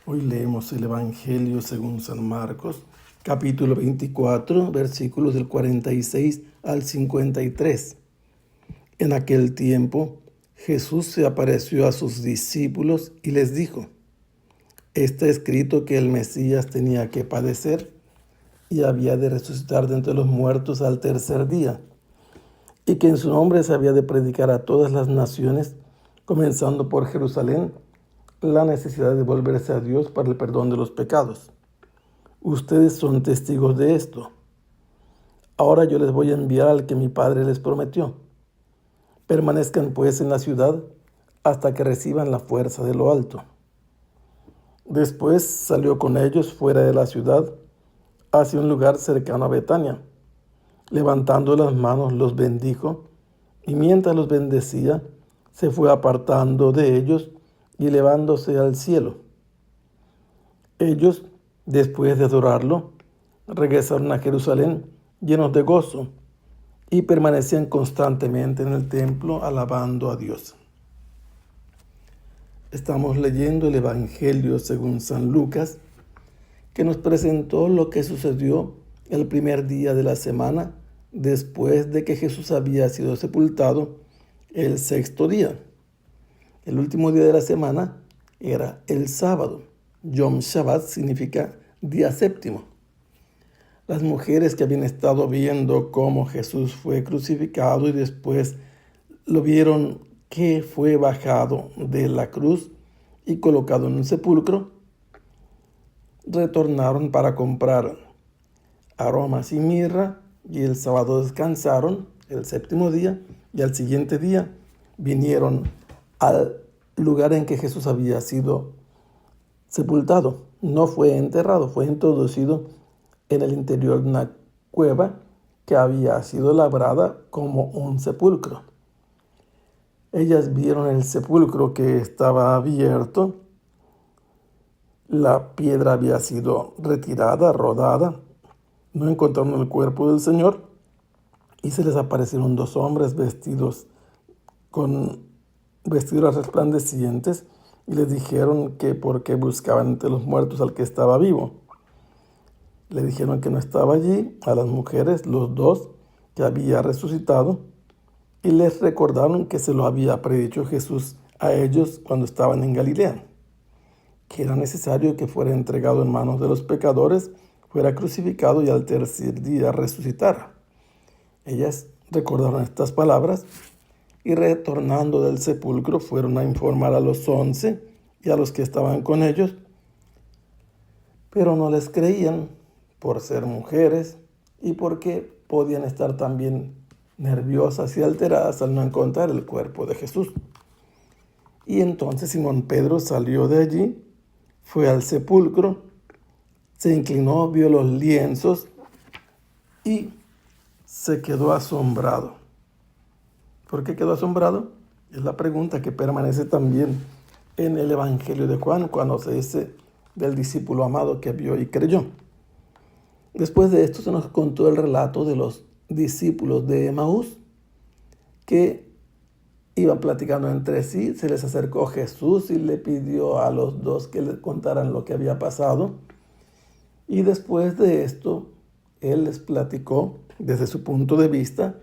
Hoy leemos el Evangelio según San Marcos, capítulo 24, versículos del 46 al 53. En aquel tiempo, Jesús se apareció a sus discípulos y les dijo: Está escrito que el Mesías tenía que padecer y había de resucitar de entre los muertos al tercer día, y que en su nombre se había de predicar a todas las naciones, comenzando por Jerusalén, la necesidad de volverse a Dios para el perdón de los pecados. Ustedes son testigos de esto. Ahora yo les voy a enviar al que mi Padre les prometió. Permanezcan pues en la ciudad hasta que reciban la fuerza de lo alto. Después salió con ellos fuera de la ciudad, hacia un lugar cercano a Betania. Levantando las manos los bendijo, y mientras los bendecía, se fue apartando de ellos y elevándose al cielo. Ellos, después de adorarlo, regresaron a Jerusalén llenos de gozo y permanecían constantemente en el templo alabando a Dios. Estamos leyendo el Evangelio según San Lucas, que nos presentó lo que sucedió el primer día de la semana después de que Jesús había sido sepultado el sexto día. El último día de la semana era el sábado. Yom Shabbat significa día séptimo. Las mujeres que habían estado viendo cómo Jesús fue crucificado y después lo vieron que fue bajado de la cruz y colocado en un sepulcro, retornaron para comprar aromas y mirra, y el sábado descansaron, el séptimo día, y al siguiente día vinieron al lugar en que Jesús había sido sepultado. No fue enterrado, fue introducido en el interior de una cueva que había sido labrada como un sepulcro. Ellas vieron el sepulcro que estaba abierto, la piedra había sido retirada, rodada, no encontraron el cuerpo del Señor, y se les aparecieron dos hombres vestidos con vestiduras resplandecientes y les dijeron que por qué buscaban entre los muertos al que estaba vivo. Le dijeron que no estaba allí a las mujeres, los dos, que había resucitado, y les recordaron que se lo había predicho Jesús a ellos cuando estaban en Galilea, que era necesario que fuera entregado en manos de los pecadores, fuera crucificado y al tercer día resucitara. Ellas recordaron estas palabras y retornando del sepulcro fueron a informar a los 11 y a los que estaban con ellos, pero no les creían por ser mujeres y porque podían estar también nerviosas y alteradas al no encontrar el cuerpo de Jesús. Y entonces Simón Pedro salió de allí, fue al sepulcro, se inclinó, vio los lienzos y se quedó asombrado. ¿Por qué quedó asombrado? Es la pregunta que permanece también en el Evangelio de Juan, cuando se dice del discípulo amado que vio y creyó. Después de esto se nos contó el relato de los discípulos de Emaús que iban platicando entre sí. Se les acercó Jesús y le pidió a los dos que le contaran lo que había pasado. Y después de esto, él les platicó desde su punto de vista.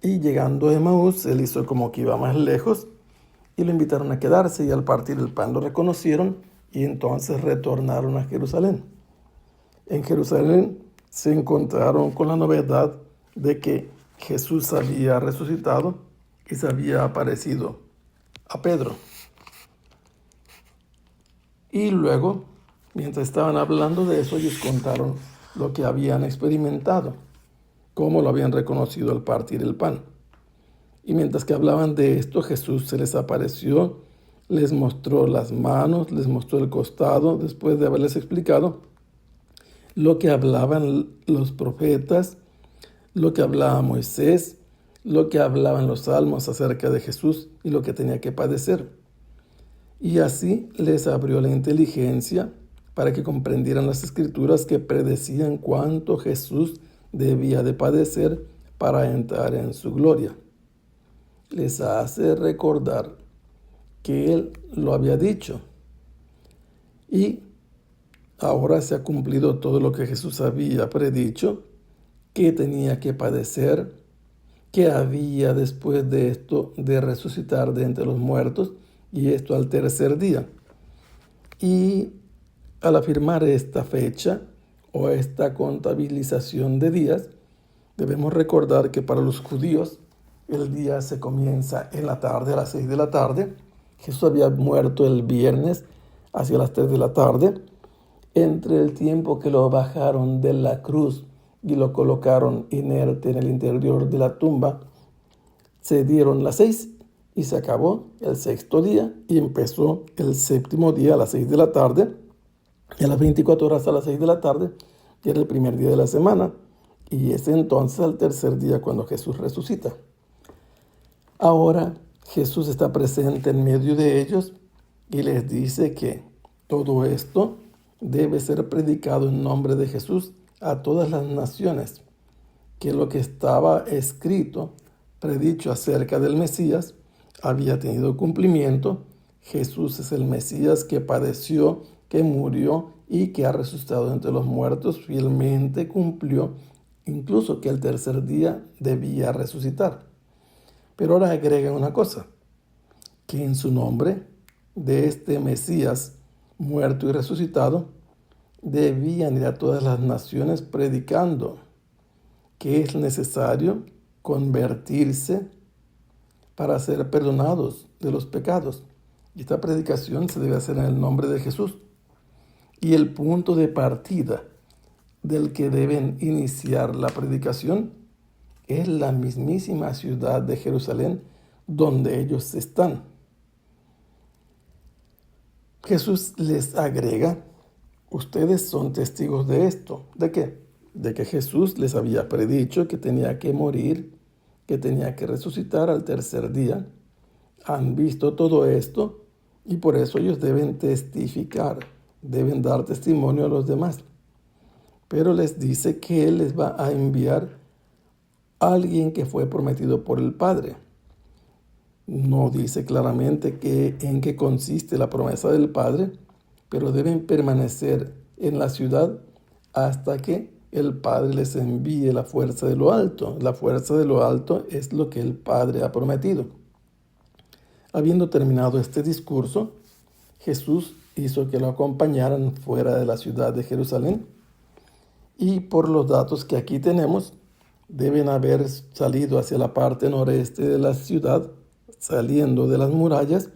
Y llegando a Emaús, él hizo como que iba más lejos y lo invitaron a quedarse, y al partir el pan lo reconocieron y entonces retornaron a Jerusalén. En Jerusalén se encontraron con la novedad de que Jesús había resucitado y se había aparecido a Pedro. Y luego, mientras estaban hablando de eso, ellos contaron lo que habían experimentado, cómo lo habían reconocido al partir el pan. Y mientras que hablaban de esto, Jesús se les apareció, les mostró las manos, les mostró el costado, después de haberles explicado lo que hablaban los profetas, lo que hablaba Moisés, lo que hablaban los salmos acerca de Jesús y lo que tenía que padecer. Y así les abrió la inteligencia para que comprendieran las escrituras que predecían cuánto Jesús debía de padecer para entrar en su gloria. Les hace recordar que él lo había dicho y ahora se ha cumplido todo lo que Jesús había predicho, que tenía que padecer, que había después de esto de resucitar de entre los muertos, y esto al tercer día. Y al afirmar esta fecha o esta contabilización de días, debemos recordar que para los judíos el día se comienza en la tarde, a las 6 de la tarde. Jesús había muerto el viernes hacia las 3 de la tarde. Entre el tiempo que lo bajaron de la cruz y lo colocaron inerte en el interior de la tumba, se dieron las 6 y se acabó el sexto día y empezó el séptimo día a las 6 de la tarde. Y a las 24 horas a las 6 de la tarde ya era el primer día de la semana, y es entonces el tercer día cuando Jesús resucita. Ahora Jesús está presente en medio de ellos y les dice que todo esto debe ser predicado en nombre de Jesús a todas las naciones, que lo que estaba escrito, predicho acerca del Mesías, había tenido cumplimiento. Jesús es el Mesías que padeció, que murió y que ha resucitado entre los muertos. Fielmente cumplió, incluso que el tercer día debía resucitar. Pero ahora agrega una cosa, que en su nombre de este Mesías muerto y resucitado, debían ir a todas las naciones predicando que es necesario convertirse para ser perdonados de los pecados. Y esta predicación se debe hacer en el nombre de Jesús. Y el punto de partida del que deben iniciar la predicación es la mismísima ciudad de Jerusalén donde ellos están. Jesús les agrega: ustedes son testigos de esto. ¿De qué? De que Jesús les había predicho que tenía que morir, que tenía que resucitar al tercer día. Han visto todo esto y por eso ellos deben testificar, deben dar testimonio a los demás. Pero les dice que Él les va a enviar a alguien que fue prometido por el Padre. No dice claramente en qué consiste la promesa del Padre, pero deben permanecer en la ciudad hasta que el Padre les envíe la fuerza de lo alto. La fuerza de lo alto es lo que el Padre ha prometido. Habiendo terminado este discurso, Jesús hizo que lo acompañaran fuera de la ciudad de Jerusalén, y por los datos que aquí tenemos, deben haber salido hacia la parte noreste de la ciudad, saliendo de las murallas,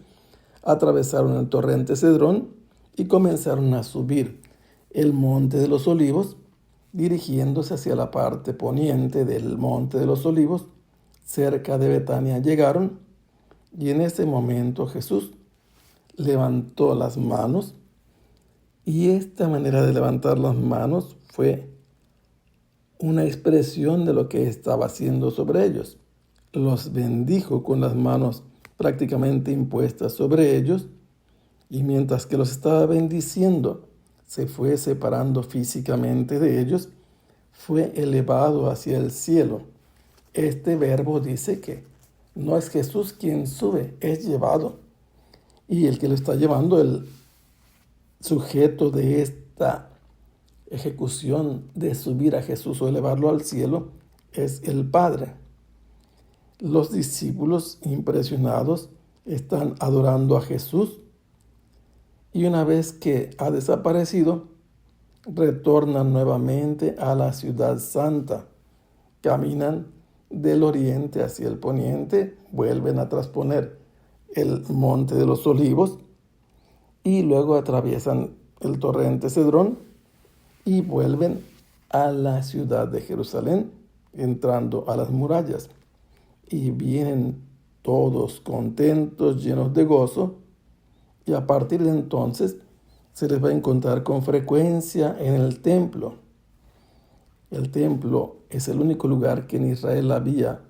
atravesaron el torrente Cedrón y comenzaron a subir el monte de los Olivos, dirigiéndose hacia la parte poniente del monte de los Olivos. Cerca de Betania llegaron, y en ese momento Jesús levantó las manos, y esta manera de levantar las manos fue una expresión de lo que estaba haciendo sobre ellos. Los bendijo con las manos prácticamente impuestas sobre ellos, y mientras que los estaba bendiciendo, se fue separando físicamente de ellos, fue elevado hacia el cielo. Este verbo dice que no es Jesús quien sube, es llevado. Y el que lo está llevando, el sujeto de esta ejecución de subir a Jesús o elevarlo al cielo, es el Padre. Los discípulos, impresionados, están adorando a Jesús, y una vez que ha desaparecido, retornan nuevamente a la ciudad santa. Caminan del oriente hacia el poniente, vuelven a trasponer el monte de los Olivos y luego atraviesan el torrente Cedrón y vuelven a la ciudad de Jerusalén, entrando a las murallas. Y vienen todos contentos, llenos de gozo, y a partir de entonces se les va a encontrar con frecuencia en el templo. El templo es el único lugar que en Israel había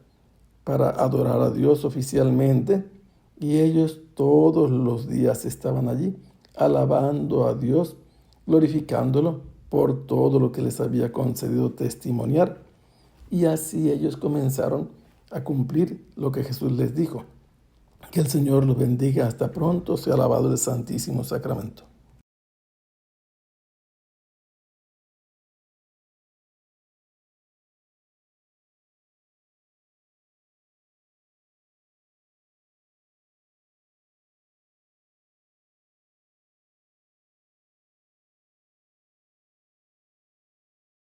para adorar a Dios oficialmente, y ellos todos los días estaban allí alabando a Dios, glorificándolo por todo lo que les había concedido testimoniar. Y así ellos comenzaron a cumplir lo que Jesús les dijo. Que el Señor los bendiga. Hasta pronto. Sea alabado el Santísimo Sacramento.